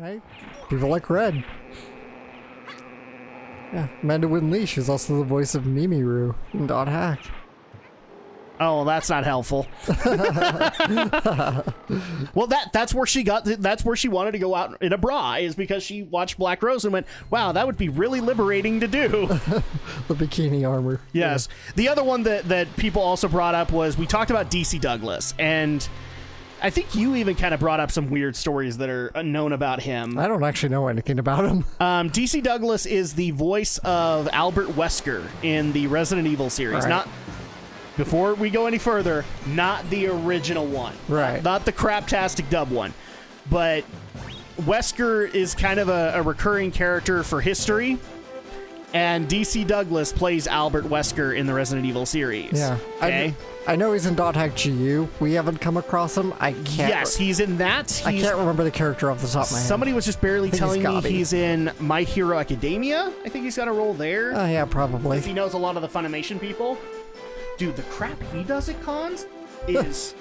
right. People like red. Yeah, Amanda Lee, she's also the voice of Mimiru in Dot Hack. Oh, well, that's not helpful. Well, that's where she wanted to go out in a bra, is because she watched Black Rose and went, wow, that would be really liberating to do. The bikini armor. Yes. Yeah. The other one that people also brought up was, we talked about DC Douglas, and I think you even kind of brought up some weird stories that are unknown about him. I don't actually know anything about him. DC Douglas is the voice of Albert Wesker in the Resident Evil series. Right. Before we go any further, not the original one. Right. Not the craptastic dub one. But Wesker is kind of a recurring character for history. And DC Douglas plays Albert Wesker in the Resident Evil series. Yeah. Okay? I know he's in Dot Hack GU. We haven't come across him. Yes, he's in that. I can't remember the character off the top of my head. Somebody was just barely telling me he's in My Hero Academia. I think he's got a role there. Oh, yeah, probably. Because he knows a lot of the Funimation people. Dude, the crap he does at cons is...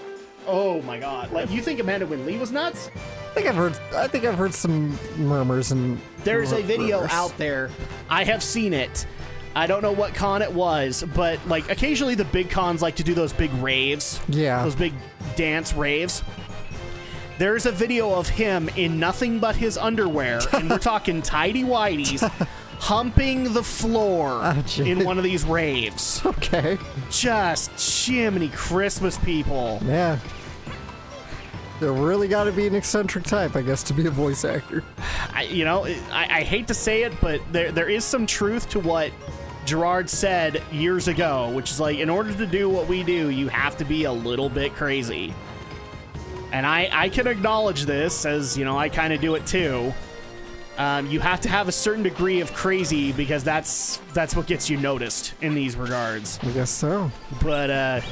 oh my god. Like, you think Amanda Lee was nuts? I think I've heard some murmurs and... There's a video out there. I have seen it. I don't know what con it was, but, like, occasionally the big cons like to do those big raves. Yeah. Those big dance raves. There's a video of him in nothing but his underwear, and we're talking tighty-whities, humping the floor in one of these raves. Okay. Just Jiminy Christmas, people. Yeah. You really got to be an eccentric type, I guess, to be a voice actor. I hate to say it, but there is some truth to what Gerard said years ago, which is like, in order to do what we do, you have to be a little bit crazy. And I can acknowledge this, as, you know, I kind of do it too. You have to have a certain degree of crazy, because that's what gets you noticed in these regards. I guess so. But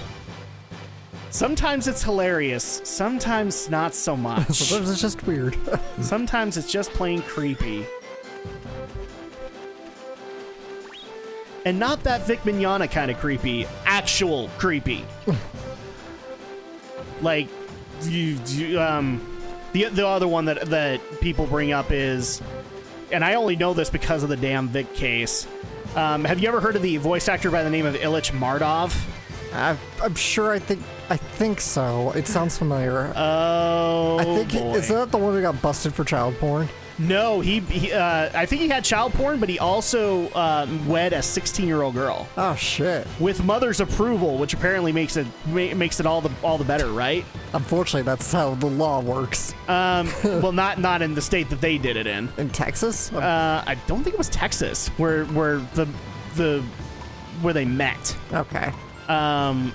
sometimes it's hilarious. Sometimes not so much. Sometimes it's just weird. Sometimes it's just plain creepy. And not that Vic Mignogna kind of creepy. Actual creepy. Like, the other one that people bring up is, and I only know this because of the damn Vic case. Have you ever heard of the voice actor by the name of Ilich Mardov? I'm sure. I think so. It sounds familiar. Oh, boy. Is that the one who got busted for child porn? No, I think he had child porn, but he also wed a 16-year-old girl. Oh shit! With mother's approval, which apparently makes it all the better, right? Unfortunately, that's how the law works. Well, not in the state that they did it in. In Texas? I don't think it was Texas where they met. Okay. I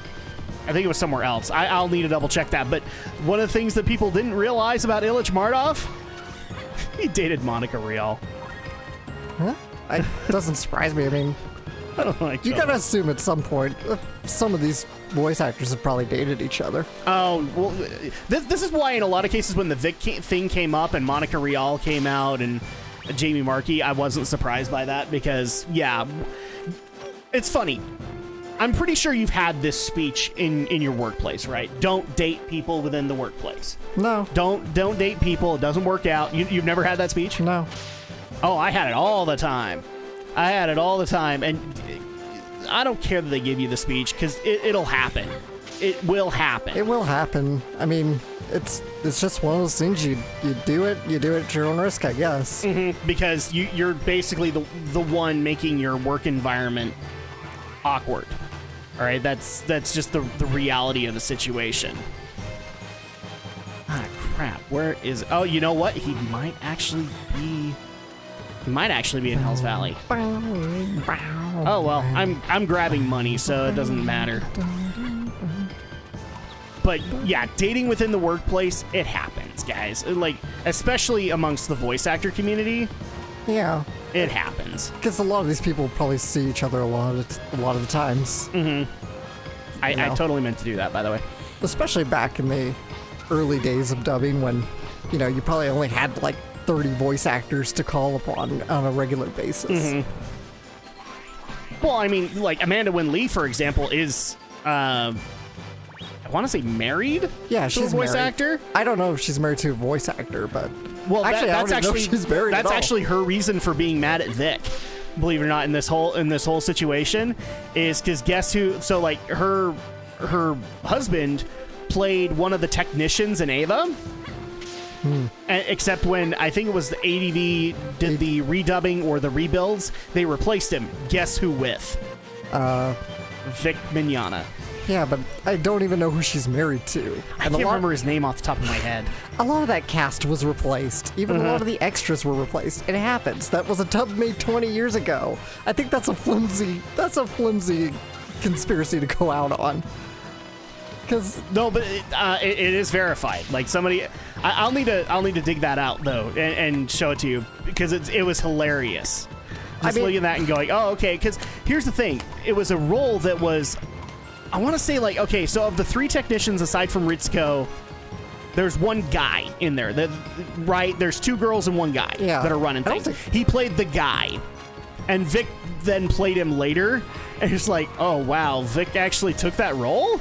think it was somewhere else. I'll need to double check that. But one of the things that people didn't realize about Ilich Mardov, he dated Monica Rial. Huh? It doesn't surprise me. I mean, you gotta assume at some point some of these voice actors have probably dated each other. Oh, well, this is why in a lot of cases when the Vic thing came up and Monica Rial came out and Jamie Marchi, I wasn't surprised by that, because, yeah, it's funny. I'm pretty sure you've had this speech in your workplace, right? Don't date people within the workplace. No. Don't date people. It doesn't work out. You've never had that speech? No. Oh, I had it all the time. And I don't care that they give you the speech, because it'll happen. It will happen. It will happen. I mean, it's just one of those things. You do it at your own risk, I guess. Mm-hmm. Because you're basically the one making your work environment awkward. All right, that's just the reality of the situation. Ah, crap. Where is? Oh, you know what? He might actually be in Hell's Valley. Oh well, I'm grabbing money, so it doesn't matter. But yeah, dating within the workplace, it happens, guys. Like, especially amongst the voice actor community. Yeah. It happens. Because a lot of these people probably see each other a lot of the times. Mm-hmm. I totally meant to do that, by the way. Especially back in the early days of dubbing when, you know, you probably only had like 30 voice actors to call upon on a regular basis. Mm-hmm. Well, I mean, like Amanda Lee, for example, is, I want to say married? Yeah, she's a voice actor? I don't know if she's married to a voice actor, but... Well, actually, that's I don't even know actually if she's married that's at all. actually her reason for being mad at Vic. Believe it or not, in this whole situation, is because guess who? So like her husband played one of the technicians in Ava. Except when I think it was the ADV did the redubbing or the rebuilds, they replaced him. Guess who with? Vic Mignogna. Yeah, but I don't even know who she's married to. I can't remember his name off the top of my head. A lot of that cast was replaced. Even a lot of the extras were replaced. It happens. That was a dub made 20 years ago. I think that's a flimsy conspiracy to go out on. Because no, but it is verified. Like somebody, I'll need to dig that out though and show it to you because it was hilarious. Just looking at that and going, oh, okay. Because here's the thing, it was a role that was, I want to say like, okay, so of the 3 technicians aside from Ritsuko, there's one guy in there. Right? There's 2 girls and 1 guy that are running things. He played the guy, and Vic then played him later. And it's like, oh wow, Vic actually took that role.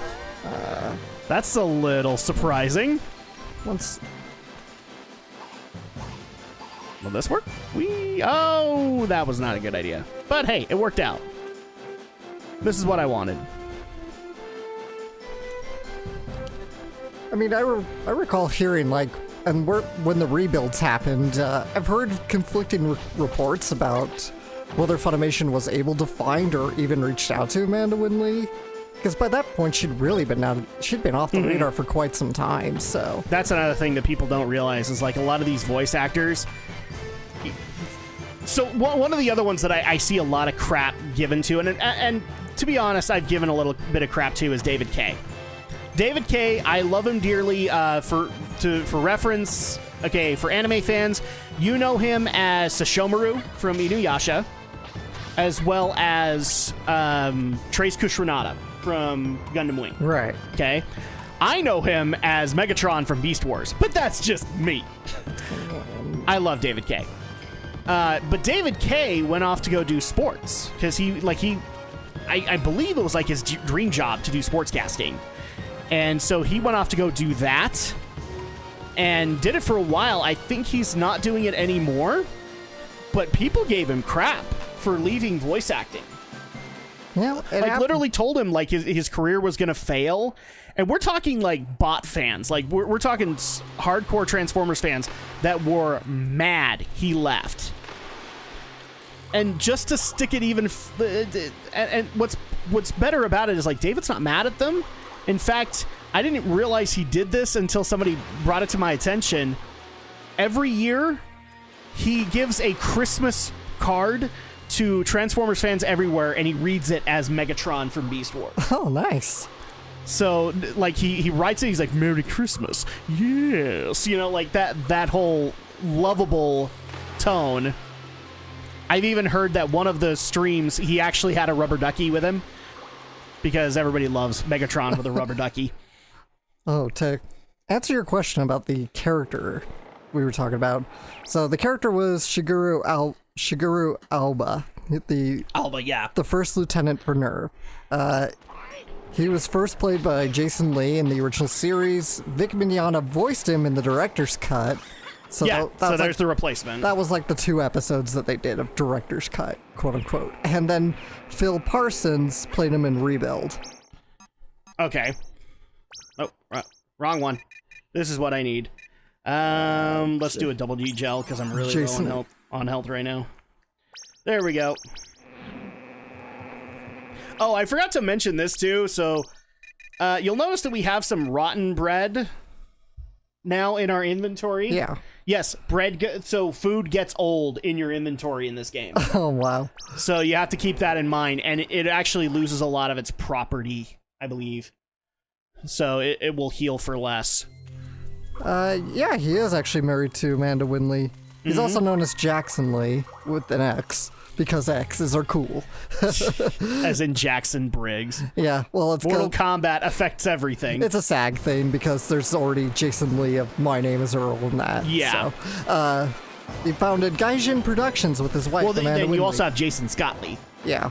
That's a little surprising. Will this work? Oh, that was not a good idea. But hey, it worked out. This is what I wanted. I mean, I recall hearing like, and when the rebuilds happened, I've heard conflicting reports about whether Funimation was able to find or even reached out to Amanda Winley. Because by that point, she'd been off the radar for quite some time, so... That's another thing that people don't realize, is like a lot of these voice actors... So one of the other ones that I see a lot of crap given to, and to be honest, I've given a little bit of crap to, is David Kaye. David Kaye, I love him dearly. For reference, okay, for anime fans, you know him as Sashomaru from Inuyasha, as well as Trace Kushranada from Gundam Wing. Right. Okay. I know him as Megatron from Beast Wars, but that's just me. I love David Kaye. But David Kaye went off to go do sports because I believe it was like his dream job to do sportscasting. And so he went off to go do that and did it for a while. I think he's not doing it anymore, but people gave him crap for leaving voice acting. Yeah, like literally told him like his career was going to fail. And we're talking like bot fans. Like we're talking hardcore Transformers fans that were mad he left. And just to stick it even, and what's better about it is like David's not mad at them. In fact, I didn't realize he did this until somebody brought it to my attention. Every year, he gives a Christmas card to Transformers fans everywhere, and he reads it as Megatron from Beast Wars. Oh, nice. So, like, he writes it, he's like, Merry Christmas. Yes. You know, like that whole lovable tone. I've even heard that one of the streams, he actually had a rubber ducky with him. Because everybody loves Megatron with a rubber ducky. Oh, to answer your question about the character we were talking about. So the character was Shigeru Alba. The first lieutenant for NERV. He was first played by Jason Lee in the original series. Vic Mignogna voiced him in the director's cut. So yeah, so there's the replacement. That was like the 2 episodes that they did of director's cut, quote unquote. And then Phil Parsons played him in Rebuild. Okay. Oh, wrong one. This is what I need. Let's do a double G gel because I'm really low on health right now. There we go. Oh, I forgot to mention this too. So you'll notice that we have some rotten bread now in our inventory. Yeah. Yes, so food gets old in your inventory in this game. Oh, wow. So you have to keep that in mind, and it actually loses a lot of its property, I believe. So it will heal for less. Yeah, he is actually married to Amanda Winley. He's also known as Jackson Lee, with an X, because X's are cool. As in Jackson Briggs. Yeah, well, it's Mortal Kombat affects everything. It's a SAG thing, because there's already Jason Lee of My Name is Earl in that. Yeah. So, he founded Gaijin Productions with his wife, Amanda Winley. Then you also have Jason Scott Lee. Yeah.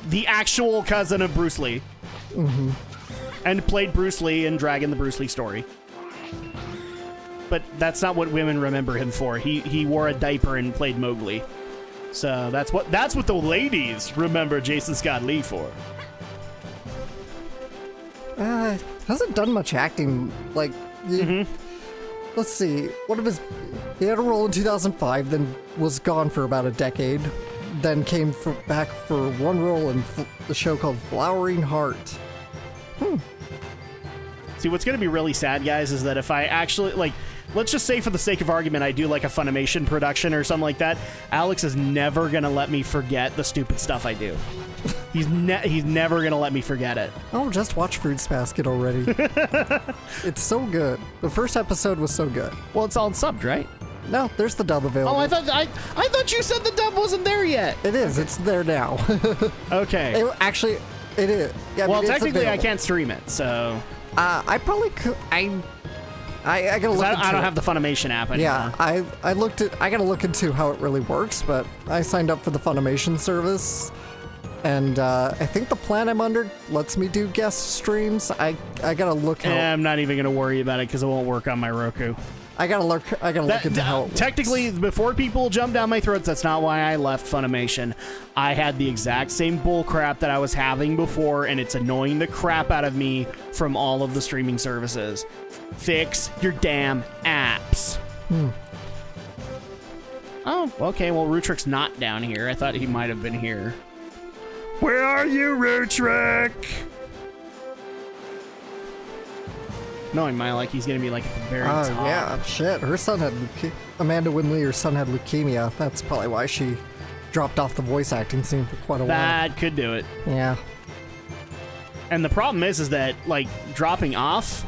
The actual cousin of Bruce Lee. Mm-hmm. And played Bruce Lee in Dragon the Bruce Lee story. but that's not what women remember him for. He wore a diaper and played Mowgli. So that's what the ladies remember Jason Scott Lee for. Hasn't done much acting. Like, let's see. He had a role in 2005, then was gone for about a decade, then came back for one role in the show called Flowering Heart. See, what's going to be really sad, guys, is that if I actually, like, let's just say for the sake of argument, I do like a Funimation production or something like that, Alex is never going to let me forget the stupid stuff I do. He's never going to let me forget it. Oh, just watch Fruits Basket already. It's so good. The first episode was so good. Well, it's all subbed, right? No, there's the dub available. Oh, I thought you said the dub wasn't there yet. It is. It's there now. Okay. It is. Yeah, well, I mean, technically, I can't stream it, so... I probably could. I gotta look into I don't have the Funimation app anymore. Yeah, I gotta look into how it really works, but I signed up for the Funimation service, and I think the plan I'm under lets me do guest streams. I gotta look how... I'm not even gonna worry about it because it won't work on my Roku. I gotta look into how it works. Technically, before people jump down my throats, that's not why I left Funimation. I had the exact same bullcrap that I was having before, and it's annoying the crap out of me from all of the streaming services. Fix your damn apps. Oh, okay, well, Rootrick's not down here. I thought he might have been here. Where are you, Rootrick? Knowing my like, he's gonna be like at the very top. Oh yeah, shit. Her son had Amanda Winley. Her son had leukemia. That's probably why she dropped off the voice acting scene for quite a while. That could do it. Yeah. And the problem is that like dropping off,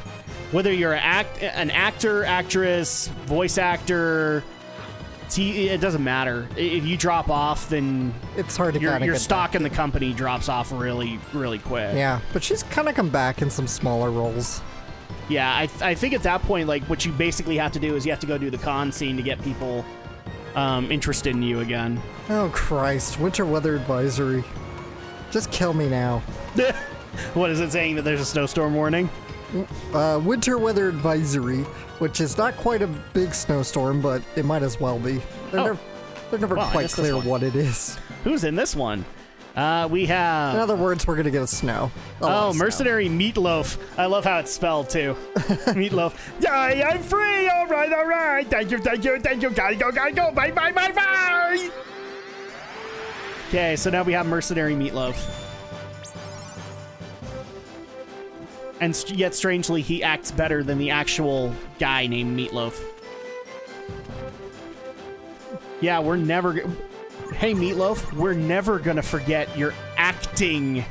whether you're an actor, actress, voice actor, it doesn't matter. If you drop off, then it's hard to your stock in the company drops off really, really quick. Yeah, but she's kind of come back in some smaller roles. Yeah, I think at that point, like, what you basically have to do is you have to go do the con scene to get people interested in you again. Oh, Christ. Winter weather advisory. Just kill me now. What is it saying, that there's a snowstorm warning? Winter weather advisory, which is not quite a big snowstorm, but it might as well be. They're never quite clear what it is. Who's in this one? We have... In other words, we're gonna get a snow. Mercenary Meatloaf. I love how it's spelled, too. Meatloaf. Yay, I'm free! All right. Thank you. Gotta go. Bye. Okay, so now we have Mercenary Meatloaf. And yet, strangely, he acts better than the actual guy named Meatloaf. Yeah, we're never... Hey, Meatloaf, we're never gonna forget your acting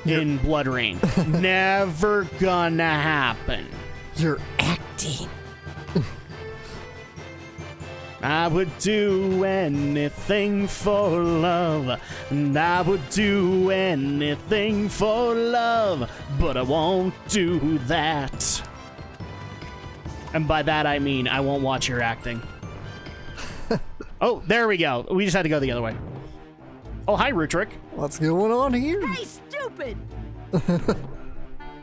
in Blood Rain. Never gonna happen. You're acting. I would do anything for love, and I would do anything for love, but I won't do that. And by that I mean I won't watch your acting. Oh, there we go. We just had to go the other way. Oh, hi, Rootrick. What's going on here? Hey, stupid!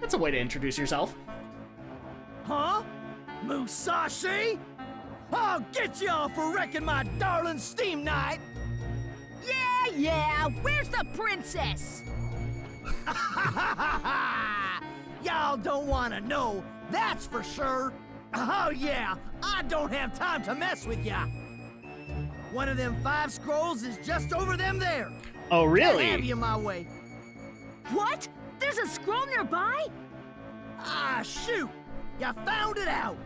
That's a way to introduce yourself. Huh? Musashi? I'll get y'all for wrecking my darling steam night! Yeah, where's the princess? Y'all don't want to know, that's for sure. Oh yeah, I don't have time to mess with ya. One of them 5 scrolls is just over them there. Oh, really? Can't have you my way. What? There's a scroll nearby? Ah, shoot! You found it out.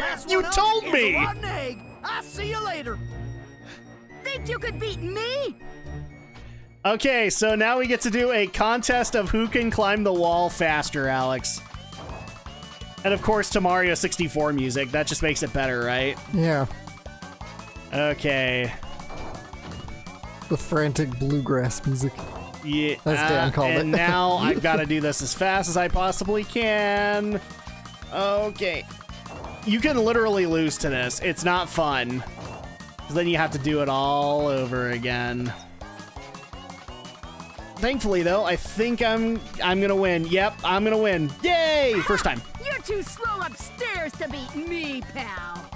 Last You one up told is me! a rotten egg. I'll see you later. Think you could beat me? Okay, so now we get to do a contest of who can climb the wall faster, Alex. And of course, to Mario 64 music. That just makes it better, right? Yeah. Okay. The frantic bluegrass music. Yeah. As Dan called it. And now I've got to do this as fast as I possibly can. Okay. You can literally lose to this. It's not fun. 'Cause then you have to do it all over again. Thankfully, though, I think I'm gonna win. Yep, I'm gonna win. Yay! First time. You're You're too slow upstairs to beat me, pal.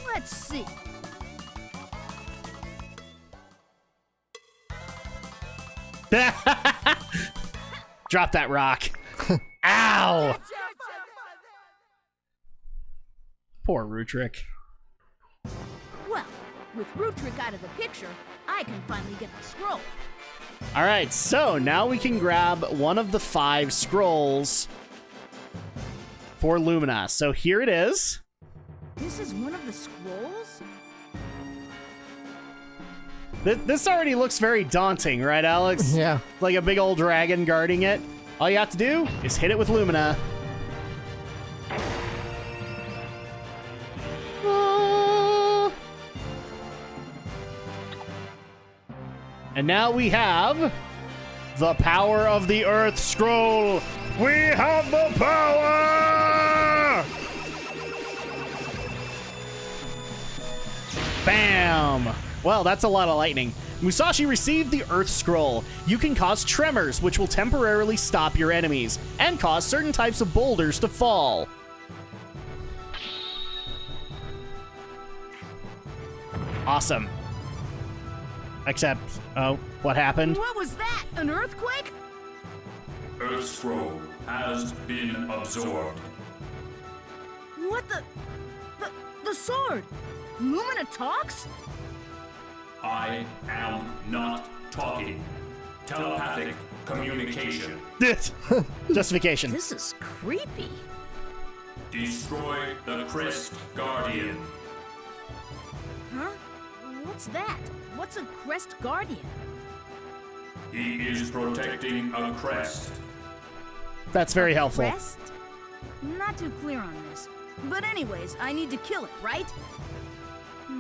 Let's see. Drop that rock. Ow! Poor Rootrick. Well, with Rootrick out of the picture, I can finally get the scroll. All right, so now we can grab one of the 5 scrolls for Lumina. So here it is. This is one of the scrolls? This already looks very daunting, right, Alex? Yeah. Like a big old dragon guarding it. All you have to do is hit it with Lumina. And now we have the power of the Earth Scroll. We have the power! Bam! Well, that's a lot of lightning. Musashi received the Earth Scroll. You can cause tremors, which will temporarily stop your enemies, and cause certain types of boulders to fall. Awesome. Except, oh, what happened? What was that? An earthquake? Earth Scroll has been absorbed. What the sword? Lumina talks? I am not talking. Telepathic communication. Justification. This is creepy. Destroy the Crest Guardian. Huh? What's that? What's a Crest Guardian? He is protecting a crest. That's very helpful. Crest? Not too clear on this. But anyways, I need to kill it, right?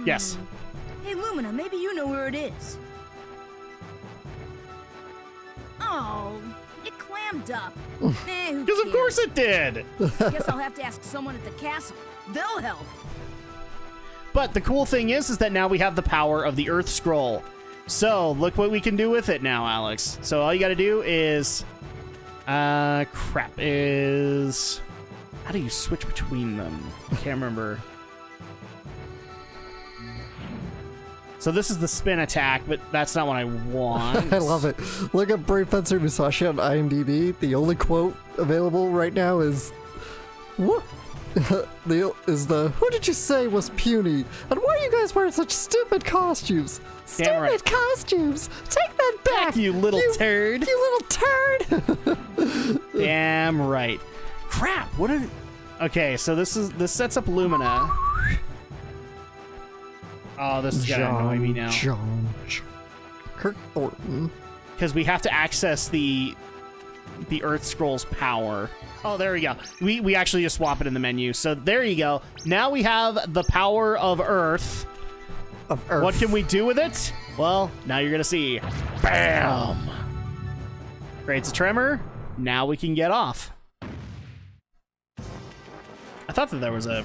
Yes. Hey, Lumina, maybe you know where it is. Oh, it clammed up. Because of course it did! Guess I'll have to ask someone at the castle. They'll help. But the cool thing is that now we have the power of the Earth Scroll. So, look what we can do with it now, Alex. So all you gotta do is... how do you switch between them? I can't remember. So this is the spin attack, but that's not what I want. I love it. Look up Brave Fencer Musashi on IMDb. The only quote available right now is, "What?" Who did you say was puny? And why are you guys wearing such stupid costumes? Damn right. Stupid costumes! Take that back, You little turd. You little turd! Damn right. Crap, what are... Okay, so this sets up Lumina. Oh, this is gonna annoy me now. John. Kirk Thornton. Because we have to access the Earth Scroll's power. Oh, there we go. We actually just swap it in the menu. So there you go. Now we have the power of Earth. Of Earth. What can we do with it? Well, now you're gonna see. Bam! Creates a tremor. Now we can get off. I thought that there was a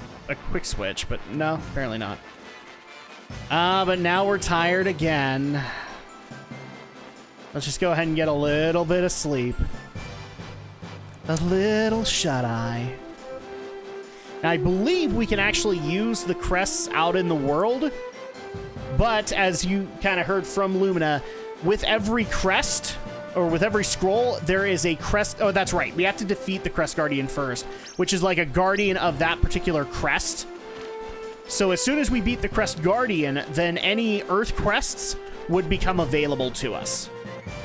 quick switch, but no, apparently not. But now we're tired again. Let's just go ahead and get a little bit of sleep. A little shut-eye. Now, I believe we can actually use the crests out in the world, but as you kind of heard from Lumina, with every crest, or with every scroll, there is a crest. Oh, that's right. We have to defeat the Crest Guardian first, which is like a guardian of that particular crest. So as soon as we beat the Crest Guardian, then any Earth crests would become available to us.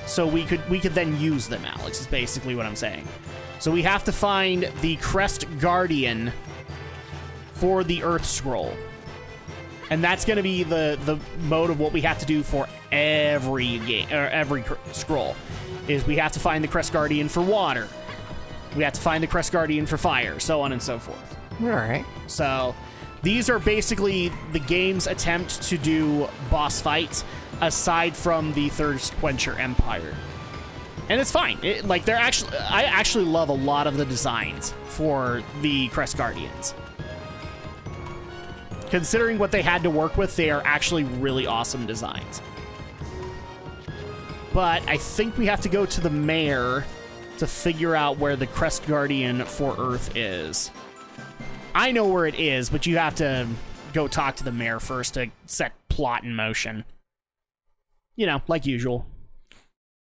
So we could then use them, Alex, is basically what I'm saying. So we have to find the Crest Guardian for the Earth Scroll. And that's going to be the mode of what we have to do for every game, or every scroll, is we have to find the Crest Guardian for water. We have to find the Crest Guardian for fire, so on and so forth. All right. So these are basically the game's attempt to do boss fights aside from the Thirst Quencher Empire. And it's fine. I actually love a lot of the designs for the Crest Guardians. Considering what they had to work with, they are actually really awesome designs. But I think we have to go to the mayor to figure out where the Crest Guardian for Earth is. I know where it is, but you have to go talk to the mayor first to set plot in motion. You know, like usual.